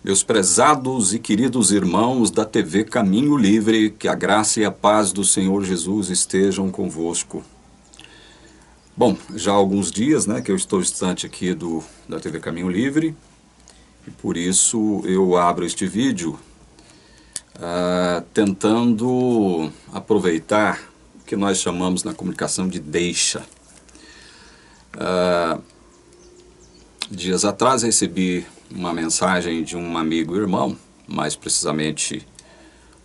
Meus prezados e queridos irmãos da TV Caminho Livre, que a graça e a paz do Senhor Jesus estejam convosco. Bom, já há alguns dias que eu estou distante aqui da TV Caminho Livre, e por isso eu abro este vídeo tentando aproveitar o que nós chamamos na comunicação de deixa. Dias atrás recebi uma mensagem de um amigo e irmão, mais precisamente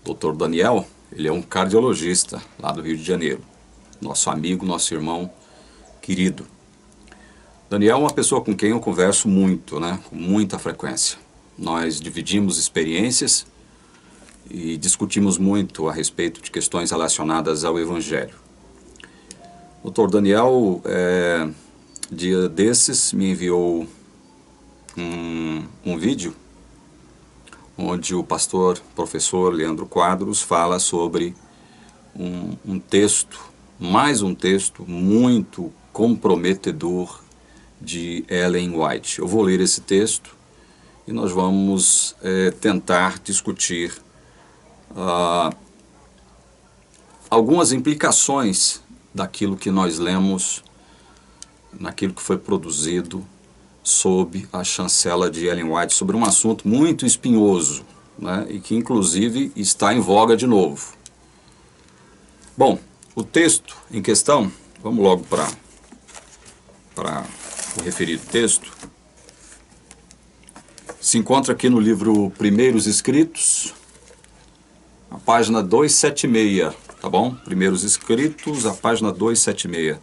Dr. Daniel. Ele é um cardiologista lá do Rio de Janeiro, nosso amigo, nosso irmão querido. Daniel é uma pessoa com quem eu converso muito, com muita frequência. Nós dividimos experiências e discutimos muito a respeito de questões relacionadas ao Evangelho. Dr. Daniel, dia desses, me enviou um vídeo onde o professor Leandro Quadros fala sobre um texto, mais um texto muito comprometedor de Ellen White. Eu vou ler esse texto e nós vamos tentar discutir algumas implicações daquilo que nós lemos, naquilo que foi produzido sob a chancela de Ellen White, sobre um assunto muito espinhoso, e que inclusive está em voga de novo. Bom, o texto em questão, vamos logo para o referido texto, se encontra aqui no livro Primeiros Escritos, a página 276, tá bom? Primeiros Escritos, a página 276.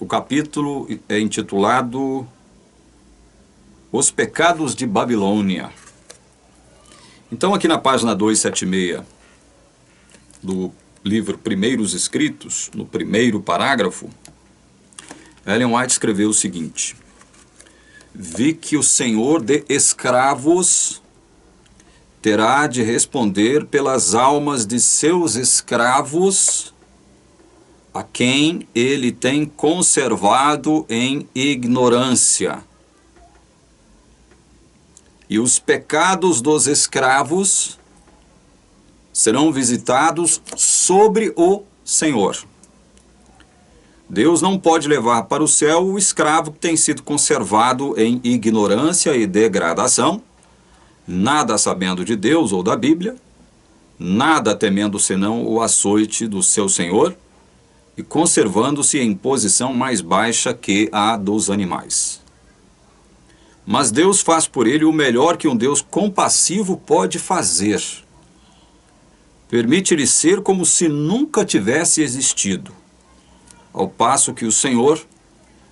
O capítulo é intitulado Os Pecados de Babilônia. Então, aqui na página 276 do livro Primeiros Escritos, no primeiro parágrafo, Ellen White escreveu o seguinte: vi que o senhor de escravos terá de responder pelas almas de seus escravos, a quem ele tem conservado em ignorância. E os pecados dos escravos serão visitados sobre o Senhor. Deus não pode levar para o céu o escravo que tem sido conservado em ignorância e degradação, nada sabendo de Deus ou da Bíblia, nada temendo senão o açoite do seu Senhor, e conservando-se em posição mais baixa que a dos animais. Mas Deus faz por ele o melhor que um Deus compassivo pode fazer. Permite-lhe ser como se nunca tivesse existido, ao passo que o Senhor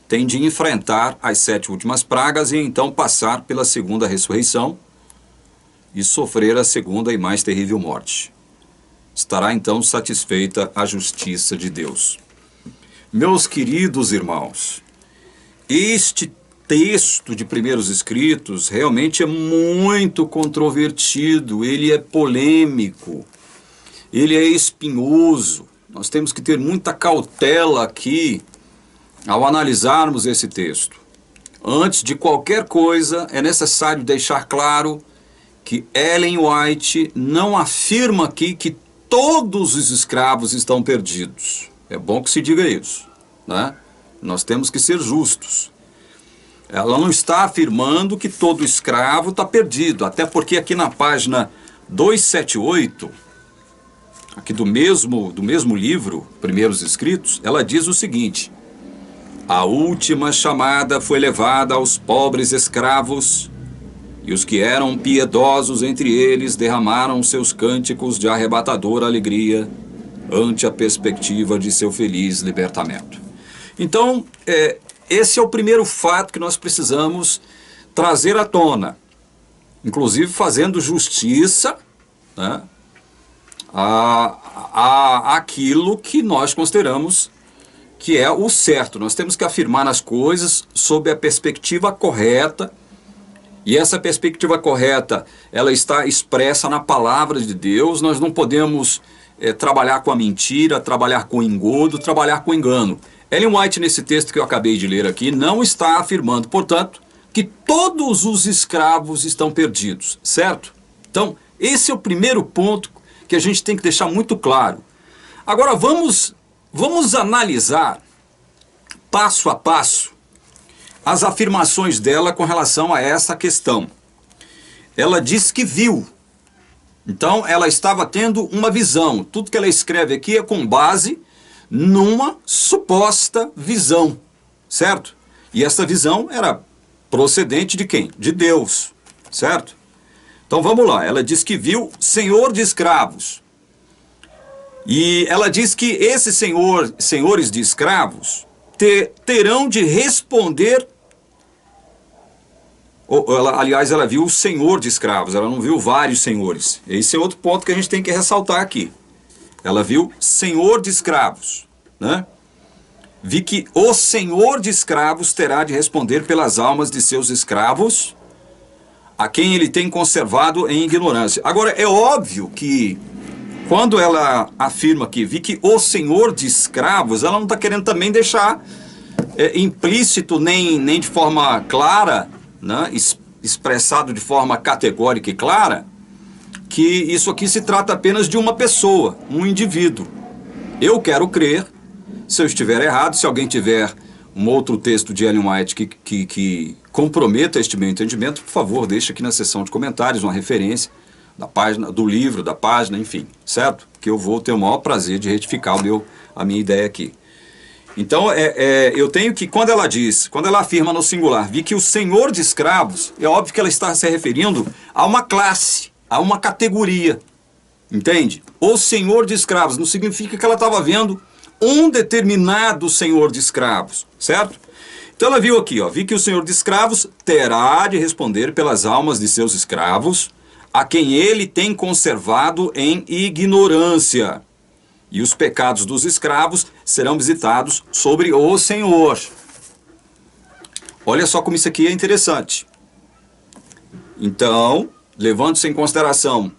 tem de enfrentar as 7 últimas pragas e então passar pela segunda ressurreição e sofrer a segunda e mais terrível morte. Estará então satisfeita a justiça de Deus. Meus queridos irmãos, este texto de Primeiros Escritos realmente é muito controvertido, ele é polêmico, ele é espinhoso. Nós temos que ter muita cautela aqui ao analisarmos esse texto. Antes de qualquer coisa, é necessário deixar claro que Ellen White não afirma aqui que todos os escravos estão perdidos. É bom que se diga isso, Nós temos que ser justos. Ela não está afirmando que todo escravo está perdido, até porque aqui na página 278, aqui do mesmo livro, Primeiros Escritos, ela diz o seguinte: a última chamada foi levada aos pobres escravos, e os que eram piedosos entre eles derramaram seus cânticos de arrebatadora alegria ante a perspectiva de seu feliz libertamento. Então, esse é o primeiro fato que nós precisamos trazer à tona, inclusive fazendo justiça àquilo que nós consideramos que é o certo. Nós temos que afirmar as coisas sob a perspectiva correta. E essa perspectiva correta, ela está expressa na palavra de Deus. Nós não podemos trabalhar com a mentira, trabalhar com o engodo, trabalhar com o engano. Ellen White, nesse texto que eu acabei de ler aqui, não está afirmando, portanto, que todos os escravos estão perdidos, certo? Então, esse é o primeiro ponto que a gente tem que deixar muito claro. Agora, vamos analisar, passo a passo, as afirmações dela com relação a essa questão. Ela diz que viu. Então, ela estava tendo uma visão. Tudo que ela escreve aqui é com base numa suposta visão, certo? E essa visão era procedente de quem? De Deus, certo? Então vamos lá, ela diz que viu senhor de escravos. E ela diz que esses senhores de escravos terão de responder. Aliás, ela viu o senhor de escravos, ela não viu vários senhores. Esse é outro ponto que a gente tem que ressaltar aqui. Ela viu senhor de escravos, né? Vi que o senhor de escravos terá de responder pelas almas de seus escravos, a quem ele tem conservado em ignorância. Agora, é óbvio que, quando ela afirma que vi que o senhor de escravos, ela não está querendo também deixar implícito, nem de forma clara, né, expressado de forma categórica e clara, que isso aqui se trata apenas de uma pessoa, um indivíduo. Eu quero crer. Se eu estiver errado, se alguém tiver um outro texto de Ellen White que comprometa este meu entendimento, por favor, deixe aqui na seção de comentários uma referência da página, do livro, da página, enfim, certo? Que eu vou ter o maior prazer de retificar a minha ideia aqui. Então, eu tenho que, quando ela afirma no singular, vi que o senhor de escravos, é óbvio que ela está se referindo a uma classe, a uma categoria, entende? O senhor de escravos não significa que ela estava vendo um determinado senhor de escravos, certo? Então ela viu aqui, ó, vi que o senhor de escravos terá de responder pelas almas de seus escravos, a quem ele tem conservado em ignorância. E os pecados dos escravos serão visitados sobre o Senhor. Olha só como isso aqui é interessante. Então, levando-se em consideração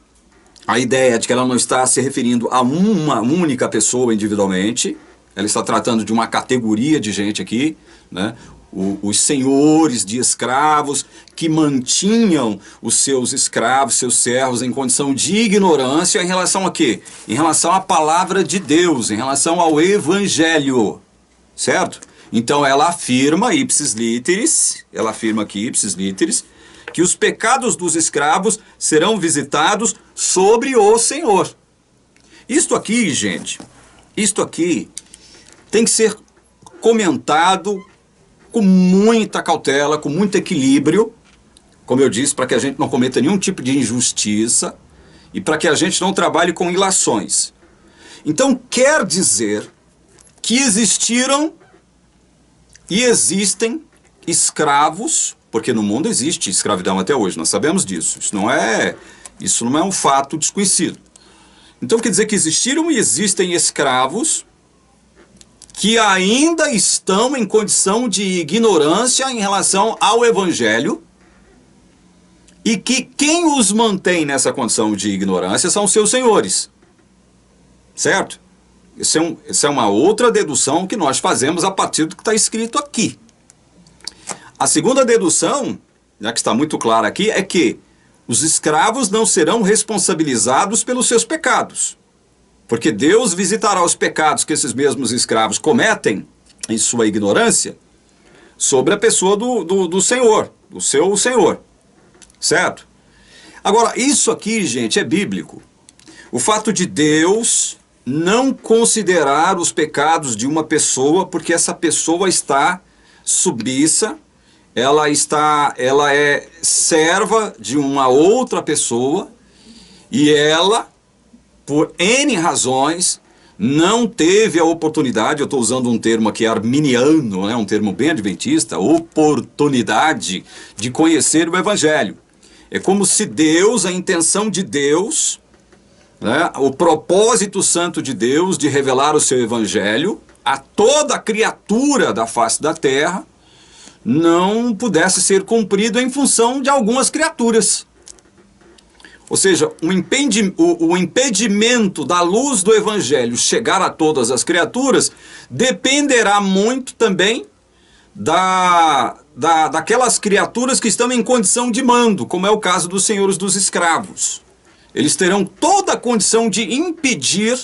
a ideia de que ela não está se referindo a uma única pessoa individualmente, ela está tratando de uma categoria de gente aqui, né? Os senhores de escravos que mantinham os seus escravos, seus servos em condição de ignorância em relação a quê? Em relação à palavra de Deus, em relação ao Evangelho, certo? Então ela afirma, ipsis literis, ela afirma aqui, ipsis literis, que os pecados dos escravos serão visitados sobre o Senhor. Isto aqui, gente, isto aqui tem que ser comentado com muita cautela, com muito equilíbrio, como eu disse, para que a gente não cometa nenhum tipo de injustiça e para que a gente não trabalhe com ilações. Então, quer dizer que existiram e existem escravos, porque no mundo existe escravidão até hoje, nós sabemos disso. Isso não é um fato desconhecido. Então quer dizer que existiram e existem escravos que ainda estão em condição de ignorância em relação ao Evangelho e que quem os mantém nessa condição de ignorância são seus senhores. Certo? Essa é uma outra dedução que nós fazemos a partir do que está escrito aqui. A segunda dedução, já que está muito clara aqui, é que os escravos não serão responsabilizados pelos seus pecados. Porque Deus visitará os pecados que esses mesmos escravos cometem em sua ignorância sobre a pessoa do Senhor, do seu Senhor. Certo? Agora, isso aqui, gente, é bíblico. O fato de Deus não considerar os pecados de uma pessoa porque essa pessoa está submissa, ela é serva de uma outra pessoa e ela, por N razões, não teve a oportunidade, eu estou usando um termo aqui arminiano, né, um termo bem adventista, oportunidade de conhecer o Evangelho. É como se Deus, a intenção de Deus, né, o propósito santo de Deus de revelar o seu Evangelho a toda criatura da face da terra, não pudesse ser cumprido em função de algumas criaturas. Ou seja, o impedimento da luz do Evangelho chegar a todas as criaturas dependerá muito também da daquelas criaturas que estão em condição de mando, como é o caso dos senhores dos escravos. Eles terão toda a condição de impedir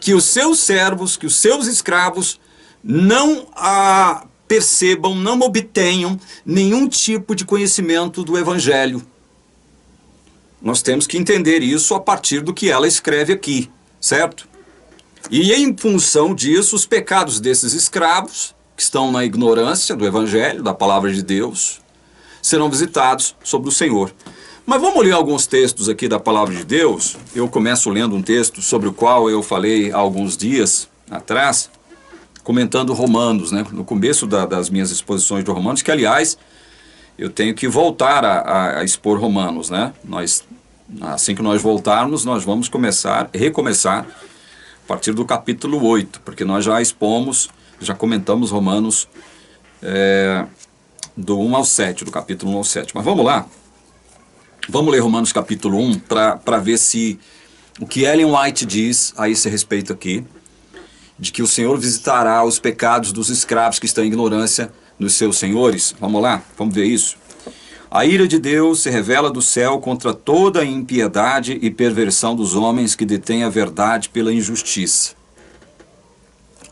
que os seus servos, que os seus escravos não percebam, não obtenham nenhum tipo de conhecimento do Evangelho. Nós temos que entender isso a partir do que ela escreve aqui, certo? E em função disso, os pecados desses escravos, que estão na ignorância do Evangelho, da palavra de Deus, serão visitados sobre o Senhor. Mas vamos ler alguns textos aqui da palavra de Deus. Eu começo lendo um texto sobre o qual eu falei há alguns dias atrás, comentando Romanos, né? No começo das minhas exposições de Romanos, que aliás, eu tenho que voltar a expor Romanos, né? Assim que nós voltarmos, nós vamos recomeçar a partir do capítulo 8, porque nós já comentamos Romanos do 1 ao 7, do capítulo 1 ao 7. Mas vamos lá. Vamos ler Romanos capítulo 1 para ver se o que Ellen White diz a esse respeito aqui, de que o Senhor visitará os pecados dos escravos que estão em ignorância dos seus senhores. Vamos lá, vamos ver isso. A ira de Deus se revela do céu contra toda a impiedade e perversão dos homens que detêm a verdade pela injustiça.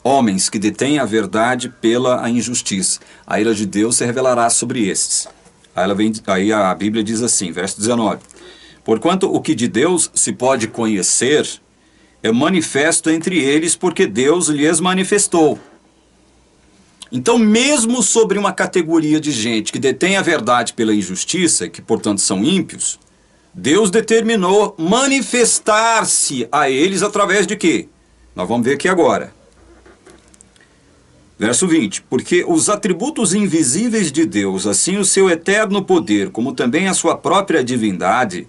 Homens que detêm a verdade pela injustiça. A ira de Deus se revelará sobre esses. Aí a Bíblia diz assim, verso 19. Porquanto o que de Deus se pode conhecer é manifesto entre eles, porque Deus lhes manifestou. Então, mesmo sobre uma categoria de gente que detém a verdade pela injustiça, que portanto são ímpios, Deus determinou manifestar-se a eles através de quê? Nós vamos ver aqui agora. Verso 20, porque os atributos invisíveis de Deus, assim o seu eterno poder, como também a sua própria divindade,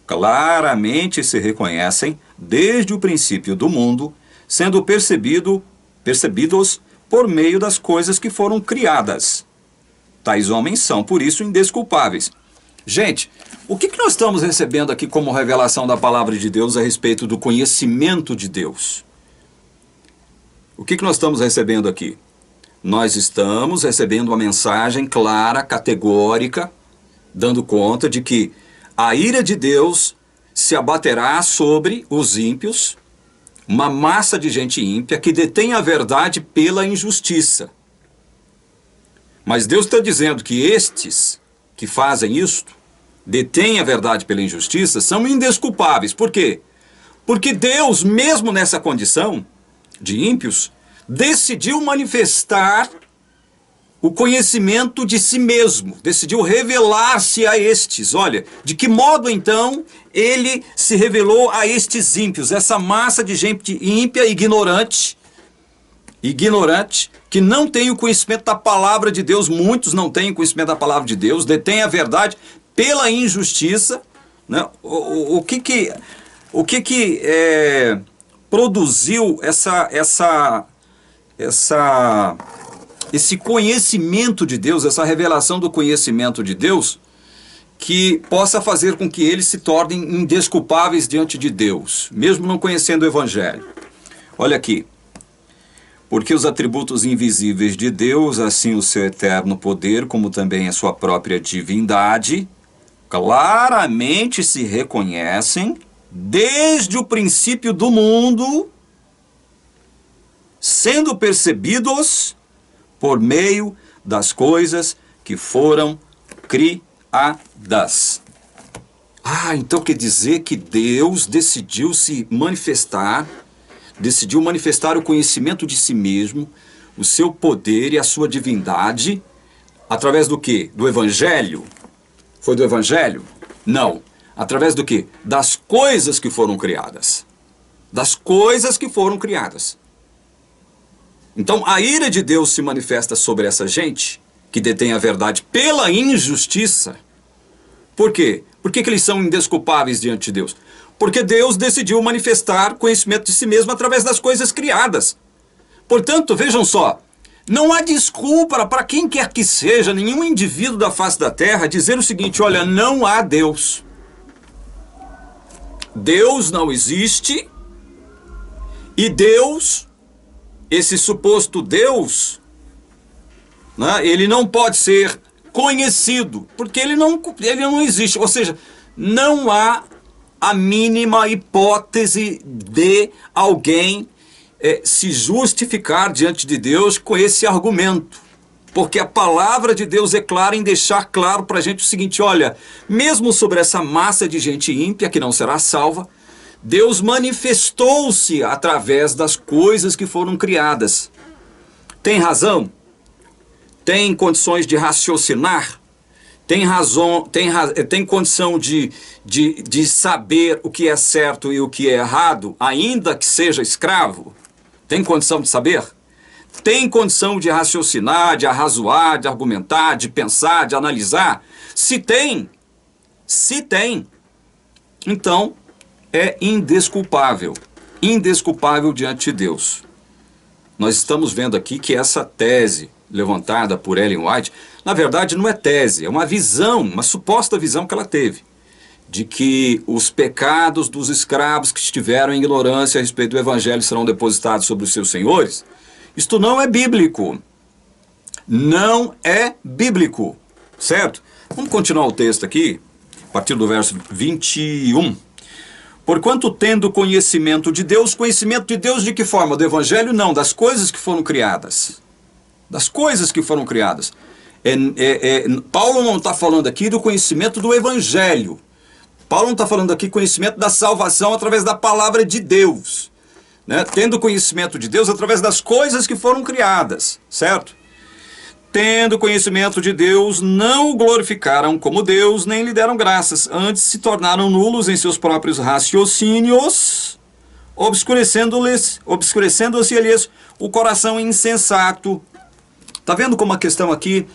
claramente se reconhecem desde o princípio do mundo, sendo percebidos por meio das coisas que foram criadas. Tais homens são, por isso, indesculpáveis. Gente, o que nós estamos recebendo aqui como revelação da palavra de Deus a respeito do conhecimento de Deus? O que nós estamos recebendo aqui? Nós estamos recebendo uma mensagem clara, categórica, dando conta de que a ira de Deus se abaterá sobre os ímpios, uma massa de gente ímpia que detém a verdade pela injustiça. Mas Deus está dizendo que estes que fazem isto, detêm a verdade pela injustiça, são indesculpáveis. Por quê? Porque Deus, mesmo nessa condição de ímpios, decidiu manifestar o conhecimento de si mesmo, decidiu revelar-se a estes. Olha, de que modo então ele se revelou a estes ímpios, essa massa de gente ímpia, ignorante, que não tem o conhecimento da palavra de Deus, muitos não têm o conhecimento da palavra de Deus, detêm a verdade pela injustiça, né? O que produziu esse conhecimento de Deus, essa revelação do conhecimento de Deus, que possa fazer com que eles se tornem indesculpáveis diante de Deus, mesmo não conhecendo o Evangelho. Olha aqui. Porque os atributos invisíveis de Deus, assim o seu eterno poder, como também a sua própria divindade, claramente se reconhecem desde o princípio do mundo, sendo percebidos por meio das coisas que foram criadas. Então quer dizer que Deus decidiu se manifestar, decidiu manifestar o conhecimento de si mesmo, o seu poder e a sua divindade, através do quê? Do Evangelho? Foi do Evangelho? Não. Através do quê? Das coisas que foram criadas. Das coisas que foram criadas. Então, a ira de Deus se manifesta sobre essa gente que detém a verdade pela injustiça. Por quê? Por que eles são indesculpáveis diante de Deus? Porque Deus decidiu manifestar conhecimento de si mesmo através das coisas criadas. Portanto, vejam só, não há desculpa para quem quer que seja, nenhum indivíduo da face da terra, dizer o seguinte: olha, não há Deus. Deus não existe e Deus, esse suposto Deus, né, ele não pode ser conhecido, porque ele não existe. Ou seja, não há a mínima hipótese de alguém se justificar diante de Deus com esse argumento. Porque a palavra de Deus é clara em deixar claro para a gente o seguinte: olha, mesmo sobre essa massa de gente ímpia que não será salva, Deus manifestou-se através das coisas que foram criadas. Tem razão? Tem condições de raciocinar? Tem condição de saber o que é certo e o que é errado, ainda que seja escravo? Tem condição de saber? Tem condição de raciocinar, de arrazoar, de argumentar, de pensar, de analisar? Se tem, então é indesculpável diante de Deus. Nós estamos vendo aqui que essa tese levantada por Ellen White, na verdade não é tese, é uma visão, uma suposta visão que ela teve, de que os pecados dos escravos que estiveram em ignorância a respeito do evangelho serão depositados sobre os seus senhores. Isto não é bíblico. Não é bíblico, certo? Vamos continuar o texto aqui, a partir do verso 21. Porquanto tendo conhecimento de Deus de que forma? Do evangelho? Não, das coisas que foram criadas. Das coisas que foram criadas. Paulo não está falando aqui do conhecimento do evangelho. Paulo não está falando aqui conhecimento da salvação através da palavra de Deus, né? Tendo conhecimento de Deus através das coisas que foram criadas, certo? Tendo conhecimento de Deus, não o glorificaram como Deus, nem lhe deram graças. Antes se tornaram nulos em seus próprios raciocínios, obscurecendo-se-lhes o coração insensato. Está vendo como a questão aqui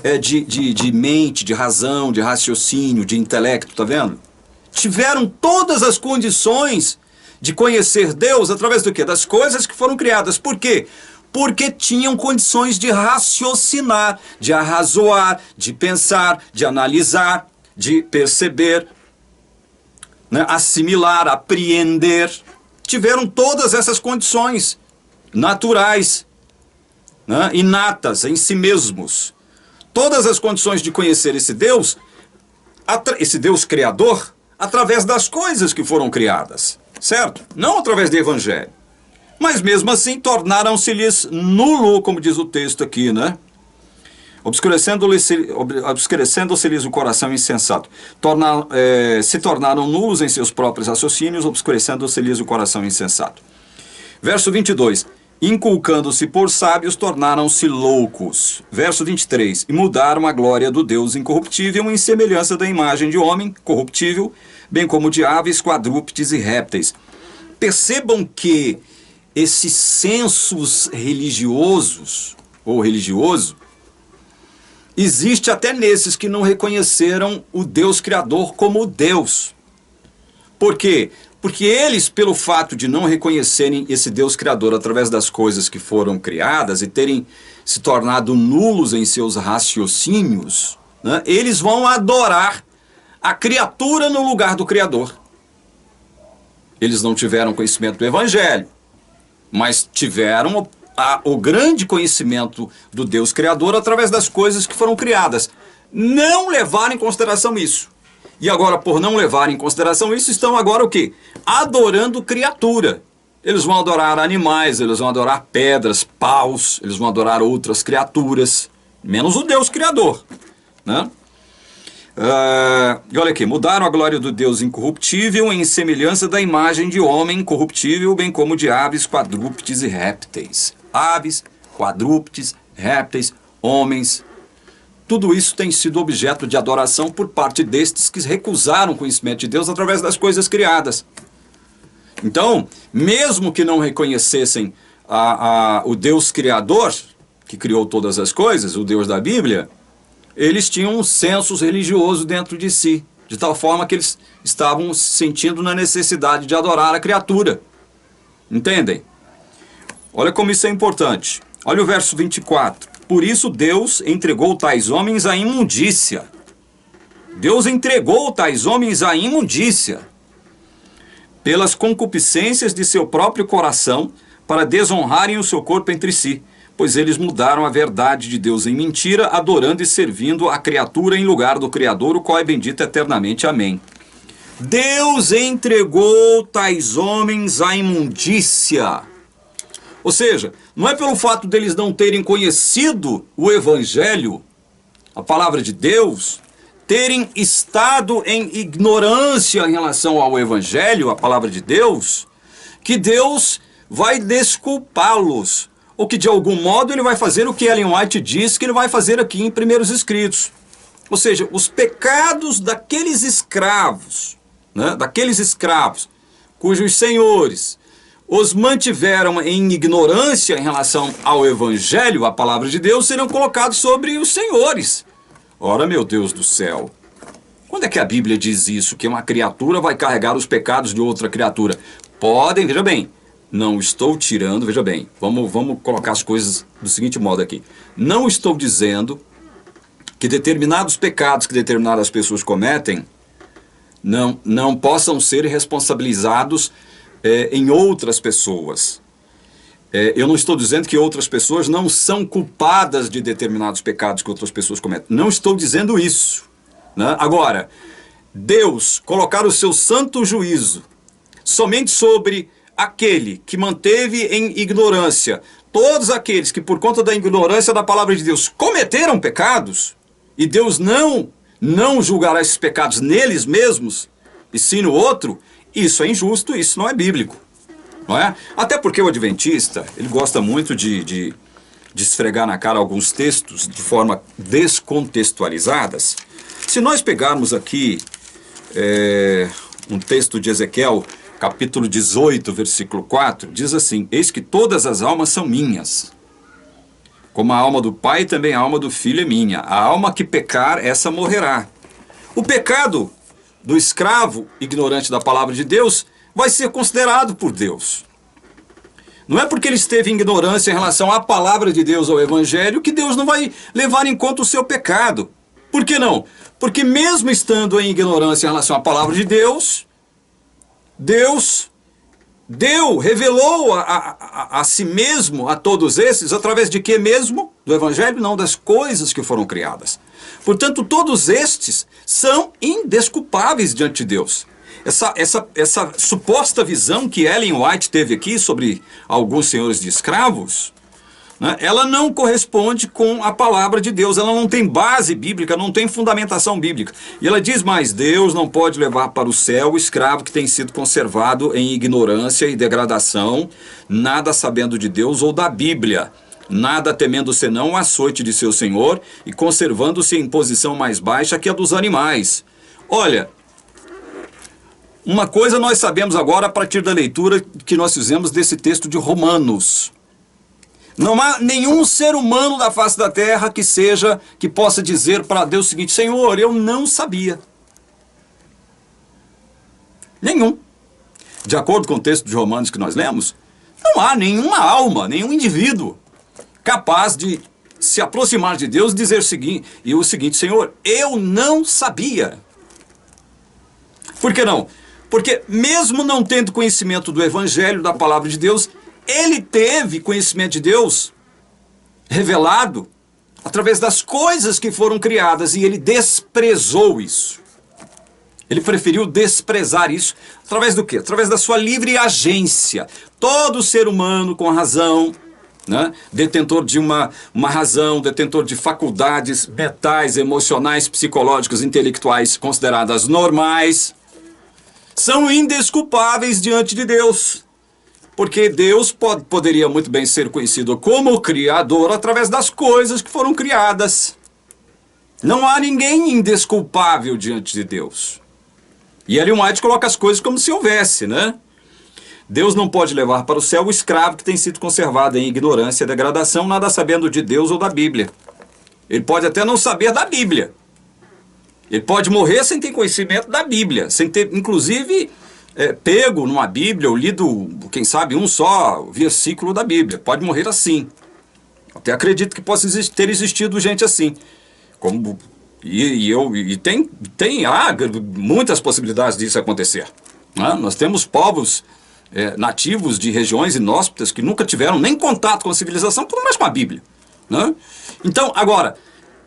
é de mente, de razão, de raciocínio, de intelecto, está vendo? Tiveram todas as condições de conhecer Deus através do quê? Das coisas que foram criadas. Por quê? Porque tinham condições de raciocinar, de arrazoar, de pensar, de analisar, de perceber, né? Assimilar, apreender. Tiveram todas essas condições naturais, né? Inatas em si mesmos. Todas as condições de conhecer esse Deus criador, através das coisas que foram criadas, certo? Não através do evangelho. Mas mesmo assim tornaram-se-lhes nulo, como diz o texto aqui, né? Obscurecendo-se-lhes o coração insensato. Se tornaram nulos em seus próprios raciocínios, obscurecendo-se-lhes o coração insensato. Verso 22. Inculcando-se por sábios, tornaram-se loucos. Verso 23. E mudaram a glória do Deus incorruptível em semelhança da imagem de homem corruptível, bem como de aves, quadrúpedes e répteis. Percebam que esses sensos religiosos, ou religioso, existe até nesses que não reconheceram o Deus Criador como Deus. Por quê? Porque eles, pelo fato de não reconhecerem esse Deus Criador através das coisas que foram criadas e terem se tornado nulos em seus raciocínios, né, eles vão adorar a criatura no lugar do Criador. Eles não tiveram conhecimento do Evangelho, mas tiveram o grande conhecimento do Deus Criador através das coisas que foram criadas. Não levaram em consideração isso. E agora, por não levar em consideração isso, estão agora o quê? Adorando criatura. Eles vão adorar animais, eles vão adorar pedras, paus, eles vão adorar outras criaturas, menos o Deus Criador, né? E olha aqui, mudaram a glória do Deus incorruptível em semelhança da imagem de homem corruptível, bem como de aves, quadrúpedes e répteis. Aves, quadrúpedes, répteis, homens. Tudo isso tem sido objeto de adoração por parte destes que recusaram o conhecimento de Deus através das coisas criadas. Então, mesmo que não reconhecessem o Deus Criador, que criou todas as coisas, o Deus da Bíblia, eles tinham um senso religioso dentro de si, de tal forma que eles estavam se sentindo na necessidade de adorar a criatura. Entendem? Olha como isso é importante. Olha o verso 24. Por isso Deus entregou tais homens à imundícia. Deus entregou tais homens à imundícia, pelas concupiscências de seu próprio coração, para desonrarem o seu corpo entre si, pois eles mudaram a verdade de Deus em mentira, adorando e servindo a criatura em lugar do Criador, o qual é bendito eternamente. Amém. Deus entregou tais homens à imundícia. Ou seja, não é pelo fato deles não terem conhecido o Evangelho, a palavra de Deus, terem estado em ignorância em relação ao Evangelho, a palavra de Deus, que Deus vai desculpá-los, ou que de algum modo ele vai fazer o que Ellen White diz que ele vai fazer aqui em Primeiros Escritos. Ou seja, os pecados daqueles escravos, né, cujos senhores os mantiveram em ignorância em relação ao Evangelho, a palavra de Deus, serão colocados sobre os senhores. Ora, meu Deus do céu, quando é que a Bíblia diz isso, que uma criatura vai carregar os pecados de outra criatura? Podem, veja bem, não estou tirando, veja bem, vamos colocar as coisas do seguinte modo aqui. Não estou dizendo que determinados pecados que determinadas pessoas cometem não possam ser responsabilizados em outras pessoas. Eu não estou dizendo que outras pessoas não são culpadas de determinados pecados que outras pessoas cometem. Não estou dizendo isso, né? Agora, Deus colocar o seu santo juízo somente sobre aquele que manteve em ignorância todos aqueles que por conta da ignorância da palavra de Deus cometeram pecados, e Deus não julgará esses pecados neles mesmos, e sim no outro, isso é injusto, isso não é bíblico. Não é? Até porque o adventista, ele gosta muito de esfregar na cara alguns textos de forma descontextualizadas. Se nós pegarmos aqui um texto de Ezequiel, capítulo 18, versículo 4, diz assim: eis que todas as almas são minhas, como a alma do pai, também a alma do filho é minha. A alma que pecar, essa morrerá. O pecado do escravo ignorante da palavra de Deus vai ser considerado por Deus. Não é porque ele esteve em ignorância em relação à palavra de Deus, ao Evangelho, que Deus não vai levar em conta o seu pecado. Por que não? Porque mesmo estando em ignorância em relação à palavra de Deus, Deus revelou a si mesmo, a todos esses, através de que mesmo? Do Evangelho? Não, das coisas que foram criadas. Portanto, todos estes são indesculpáveis diante de Deus. Essa suposta visão que Ellen White teve aqui sobre alguns senhores de escravos, né, ela não corresponde com a palavra de Deus, ela não tem base bíblica, não tem fundamentação bíblica. E ela diz mais: Deus não pode levar para o céu o escravo que tem sido conservado em ignorância e degradação, nada sabendo de Deus ou da Bíblia, nada temendo senão o açoite de seu senhor e conservando-se em posição mais baixa que a dos animais. Olha, uma coisa nós sabemos agora a partir da leitura que nós fizemos desse texto de Romanos. Não há nenhum ser humano da face da terra que possa dizer para Deus o seguinte: Senhor, eu não sabia. Nenhum. De acordo com o texto de Romanos que nós lemos, não há nenhuma alma, nenhum indivíduo capaz de se aproximar de Deus e dizer o seguinte: Senhor, eu não sabia. Por que não? Porque mesmo não tendo conhecimento do Evangelho, da palavra de Deus, ele teve conhecimento de Deus revelado através das coisas que foram criadas, e ele desprezou isso. Ele preferiu desprezar isso através do quê? Através da sua livre agência. Todo ser humano com razão, né? Detentor de uma razão, detentor de faculdades mentais, emocionais, psicológicas, intelectuais consideradas normais, são indesculpáveis diante de Deus. Porque Deus poderia muito bem ser conhecido como Criador através das coisas que foram criadas. Não há ninguém indesculpável diante de Deus. E Ellen White coloca as coisas como se houvesse, né? Deus não pode levar para o céu o escravo que tem sido conservado em ignorância e degradação, nada sabendo de Deus ou da Bíblia. Ele pode até não saber da Bíblia. Ele pode morrer sem ter conhecimento da Bíblia, sem ter, inclusive, pego numa Bíblia ou lido, quem sabe, um só versículo da Bíblia. Pode morrer assim. Até acredito que possa ter existido gente assim. Tem muitas possibilidades disso acontecer. Né? Nós temos povos nativos de regiões inóspitas que nunca tiveram nem contato com a civilização, por mais com a Bíblia, né? Então, agora,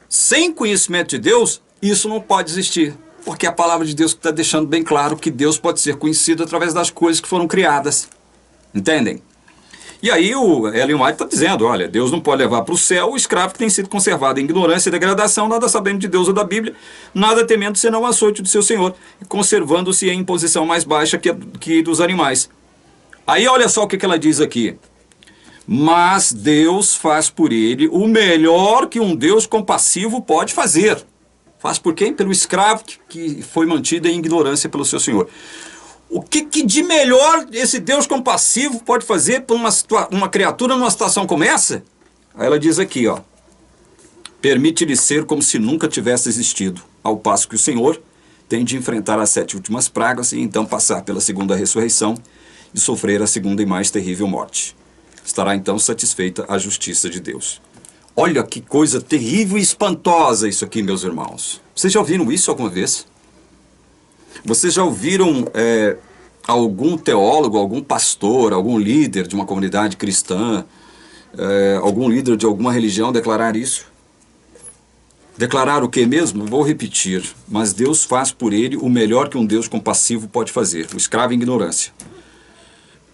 sem conhecimento de Deus, isso não pode existir, porque é a palavra de Deus está deixando bem claro que Deus pode ser conhecido através das coisas que foram criadas. Entendem? E aí o Ellen White está dizendo, olha, Deus não pode levar para o céu o escravo que tem sido conservado em ignorância e degradação, nada sabendo de Deus ou da Bíblia, nada temendo senão o açoite do seu Senhor, conservando-se em posição mais baixa que dos animais. Aí olha só o que ela diz aqui. Mas Deus faz por ele o melhor que um Deus compassivo pode fazer. Faz por quem? Pelo escravo que foi mantido em ignorância pelo seu Senhor. O que de melhor esse Deus compassivo pode fazer para uma criatura numa situação como essa? Aí ela diz aqui, ó. Permite-lhe ser como se nunca tivesse existido, ao passo que o Senhor tem de enfrentar as 7 últimas pragas e então passar pela segunda ressurreição e sofrer a segunda e mais terrível morte. Estará então satisfeita a justiça de Deus. Olha que coisa terrível e espantosa isso aqui, meus irmãos. Vocês já ouviram isso alguma vez? Vocês já ouviram algum teólogo, algum pastor, algum líder de uma comunidade cristã, algum líder de alguma religião declarar isso? Declarar o que mesmo? Vou repetir. Mas Deus faz por ele o melhor que um Deus compassivo pode fazer, o escravo em ignorância.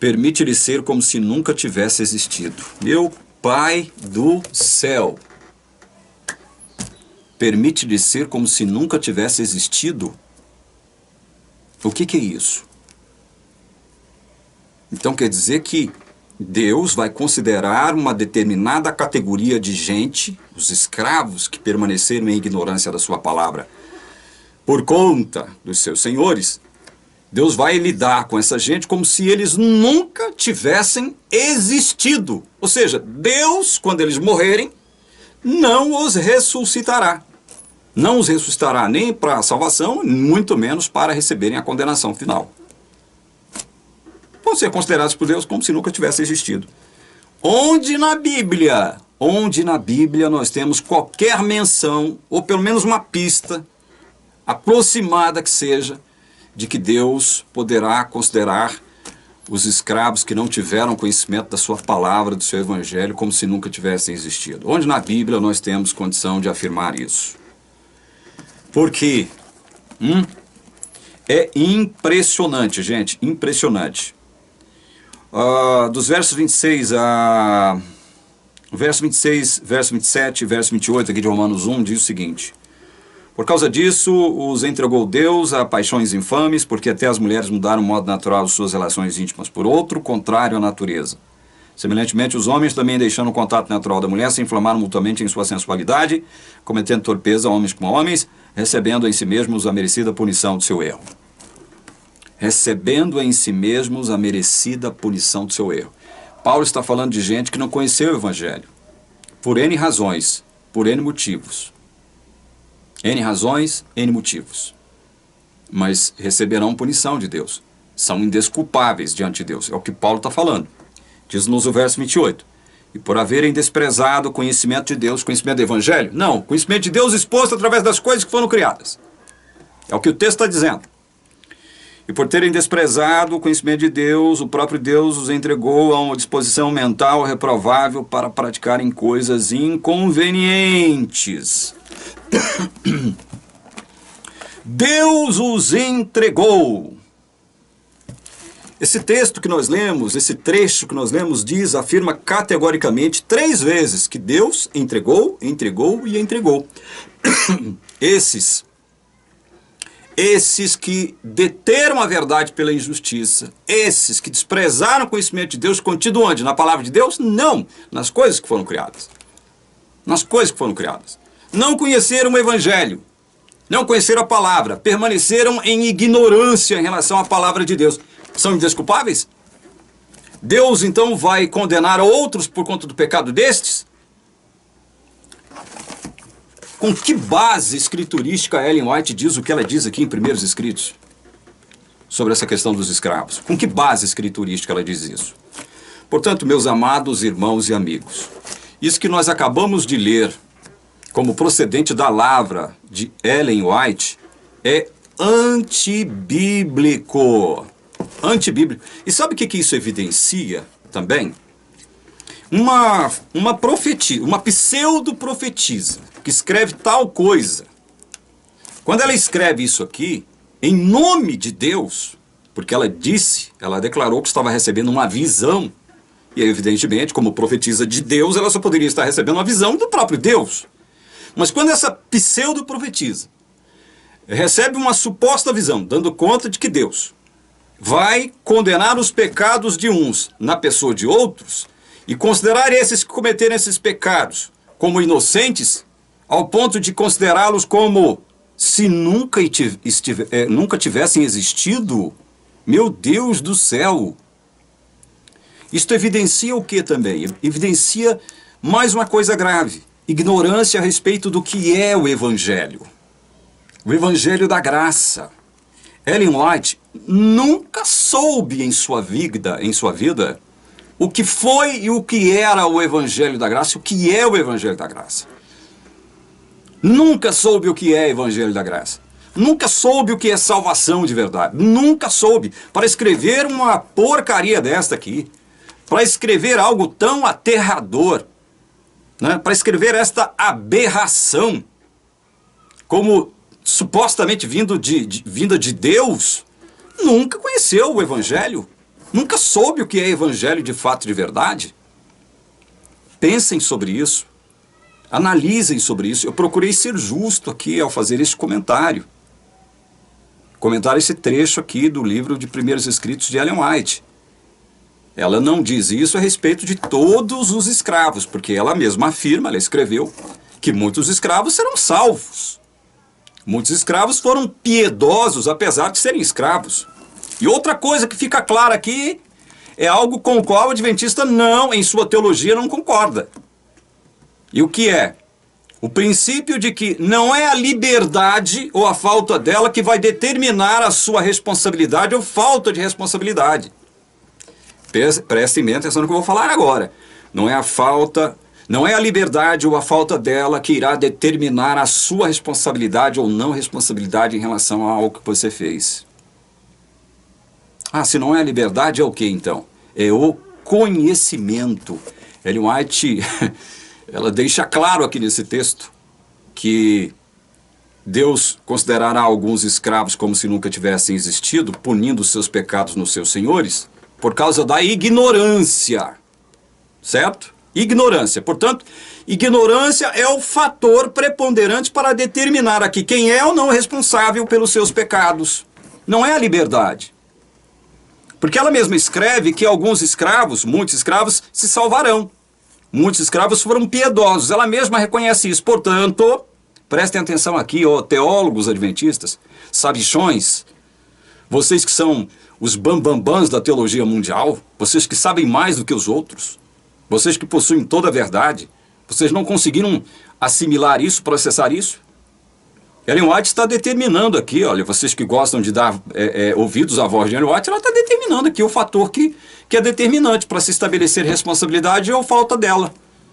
Permite-lhe ser como se nunca tivesse existido. Meu Pai do céu. Permite-lhe ser como se nunca tivesse existido? O que é isso? Então quer dizer que Deus vai considerar uma determinada categoria de gente, os escravos que permaneceram em ignorância da sua palavra, por conta dos seus senhores. Deus vai lidar com essa gente como se eles nunca tivessem existido. Ou seja, Deus, quando eles morrerem, não os ressuscitará. Não os ressuscitará nem para a salvação, muito menos para receberem a condenação final. Vão ser considerados por Deus como se nunca tivesse existido. Onde na Bíblia nós temos qualquer menção, ou pelo menos uma pista, aproximada que seja, de que Deus poderá considerar os escravos que não tiveram conhecimento da sua palavra, do seu evangelho, como se nunca tivessem existido. Onde na Bíblia nós temos condição de afirmar isso? Porque é impressionante, gente, impressionante. Dos versos 26 a... verso 26, verso 27 e verso 28 aqui de Romanos 1 diz o seguinte: por causa disso, os entregou Deus a paixões infames, porque até as mulheres mudaram o modo natural de suas relações íntimas por outro, contrário à natureza. Semelhantemente, os homens também, deixando o contato natural da mulher, se inflamaram mutuamente em sua sensualidade, cometendo torpeza homens com homens, recebendo em si mesmos a merecida punição do seu erro. Recebendo em si mesmos a merecida punição do seu erro. Paulo está falando de gente que não conheceu o evangelho, por N razões, por N motivos. N razões, N motivos. Mas receberão punição de Deus. São indesculpáveis diante de Deus. É o que Paulo está falando. Diz-nos o verso 28. E por haverem desprezado o conhecimento de Deus, conhecimento do evangelho? Não, conhecimento de Deus exposto através das coisas que foram criadas. É o que o texto está dizendo. E por terem desprezado o conhecimento de Deus, o próprio Deus os entregou a uma disposição mental reprovável para praticarem coisas inconvenientes. Deus os entregou. Esse texto que nós lemos, esse trecho que nós lemos, afirma categoricamente 3 vezes que Deus entregou, entregou e entregou. Esses que deteram a verdade pela injustiça, esses que desprezaram o conhecimento de Deus, continuam onde? Na palavra de Deus? Não, nas coisas que foram criadas. Nas coisas que foram criadas. Não conheceram o evangelho, não conheceram a palavra, permaneceram em ignorância em relação à palavra de Deus. São indesculpáveis? Deus então vai condenar outros por conta do pecado destes? Com que base escriturística Ellen White diz o que ela diz aqui em Primeiros Escritos sobre essa questão dos escravos? Com que base escriturística ela diz isso? Portanto, meus amados irmãos e amigos, isso que nós acabamos de ler como procedente da lavra de Ellen White é antibíblico. antibíblico. E sabe o que isso evidencia também? Uma profetisa, uma pseudo-profetisa, que escreve tal coisa. Quando ela escreve isso aqui, em nome de Deus, porque ela declarou que estava recebendo uma visão, e evidentemente, como profetisa de Deus, ela só poderia estar recebendo uma visão do próprio Deus. Mas quando essa pseudo-profetisa recebe uma suposta visão, dando conta de que Deus vai condenar os pecados de uns na pessoa de outros, e considerar esses que cometerem esses pecados como inocentes, ao ponto de considerá-los como se nunca tivessem existido, meu Deus do céu! Isto evidencia o que também? Evidencia mais uma coisa grave: ignorância a respeito do que é o Evangelho. O Evangelho da graça. Ellen White nunca soube em sua vida, o que foi e o que era o Evangelho da graça, o que é o Evangelho da graça. Nunca soube o que é Evangelho da graça. Nunca soube o que é salvação de verdade. Nunca soube. Para escrever uma porcaria desta aqui, para escrever algo tão aterrador, né? Para escrever esta aberração, como supostamente vinda de Deus, nunca conheceu o Evangelho. Nunca soube o que é Evangelho de fato e de verdade. Pensem sobre isso. Analisem sobre isso. Eu procurei ser justo aqui ao fazer este comentário. Comentar esse trecho aqui do livro de Primeiros Escritos de Ellen White. Ela não diz isso a respeito de todos os escravos, porque ela mesma afirma, ela escreveu, que muitos escravos serão salvos. Muitos escravos foram piedosos, apesar de serem escravos. E outra coisa que fica clara aqui é algo com o qual o adventista não, em sua teologia, não concorda. E o que é? O princípio de que não é a liberdade ou a falta dela que vai determinar a sua responsabilidade ou falta de responsabilidade. Prestem bem atenção no que eu vou falar agora. Não é a liberdade ou a falta dela que irá determinar a sua responsabilidade ou não responsabilidade em relação a algo que você fez. Ah, se não é a liberdade, é o que então? É o conhecimento. Ellen White, ela deixa claro aqui nesse texto que Deus considerará alguns escravos como se nunca tivessem existido, punindo os seus pecados nos seus senhores, por causa da ignorância. Certo? Ignorância. Portanto, ignorância é o fator preponderante para determinar aqui quem é ou não responsável pelos seus pecados. Não é a liberdade. Porque ela mesma escreve que alguns escravos, muitos escravos, se salvarão. Muitos escravos foram piedosos. Ela mesma reconhece isso. Portanto, prestem atenção aqui, ó, teólogos adventistas, sabichões, vocês que são os bambambãs da teologia mundial, vocês que sabem mais do que os outros, vocês que possuem toda a verdade, vocês não conseguiram assimilar isso, processar isso? Ellen White está determinando aqui, olha, vocês que gostam de dar ouvidos à voz de Ellen White, ela está determinando aqui o fator que é determinante para se estabelecer responsabilidade ou falta dela.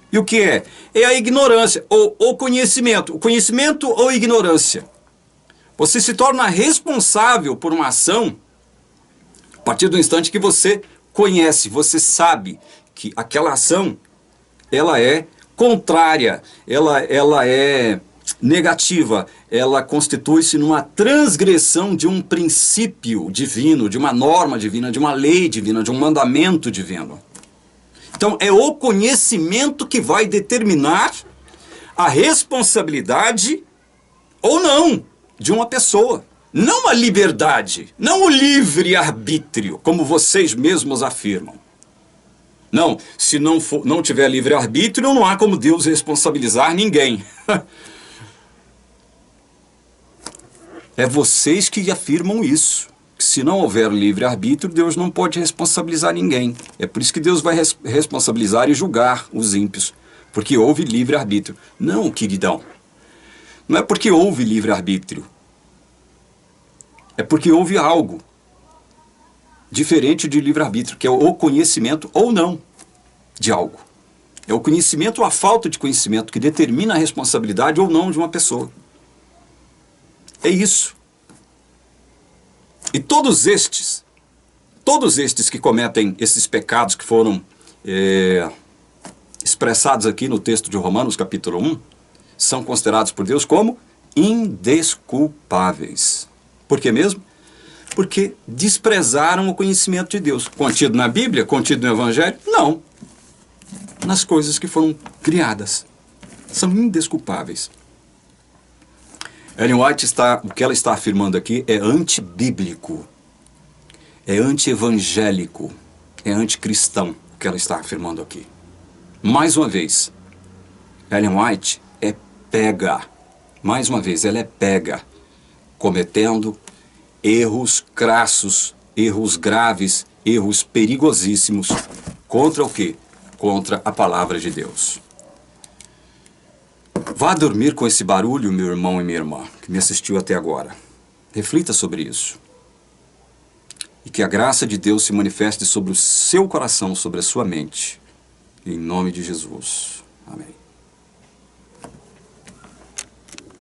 E o que é? É a ignorância, ou o conhecimento. O conhecimento ou ignorância. Você se torna responsável por uma ação a partir do instante que você conhece, você sabe que aquela ação, ela é contrária, ela é negativa, ela constitui-se numa transgressão de um princípio divino, de uma norma divina, de uma lei divina, de um mandamento divino. Então é o conhecimento que vai determinar a responsabilidade ou não de uma pessoa. Não a liberdade, não o livre-arbítrio, como vocês mesmos afirmam. Não, se não tiver livre-arbítrio, não há como Deus responsabilizar ninguém. É vocês que afirmam isso. Se não houver livre-arbítrio, Deus não pode responsabilizar ninguém. É por isso que Deus vai responsabilizar e julgar os ímpios, porque houve livre-arbítrio. Não, queridão. Não é porque houve livre-arbítrio. É porque houve algo diferente de livre-arbítrio, que é o conhecimento ou não de algo. É o conhecimento ou a falta de conhecimento que determina a responsabilidade ou não de uma pessoa. É isso. E todos estes todos estes que cometem esses pecados que foram expressados aqui no texto de Romanos, capítulo 1, são considerados por Deus como indesculpáveis. Por que mesmo? Porque desprezaram o conhecimento de Deus. Contido na Bíblia? Contido no Evangelho? Não. Nas coisas que foram criadas. São indesculpáveis. Ellen White o que ela está afirmando aqui é antibíblico, é anti-evangélico, é anticristão, o que ela está afirmando aqui. Mais uma vez, Ellen White é pega, mais uma vez, ela é pega, cometendo erros crassos, erros graves, erros perigosíssimos, contra o quê? Contra a palavra de Deus. Vá dormir com esse barulho, meu irmão e minha irmã, que me assistiu até agora. Reflita sobre isso. E que a graça de Deus se manifeste sobre o seu coração, sobre a sua mente. Em nome de Jesus. Amém.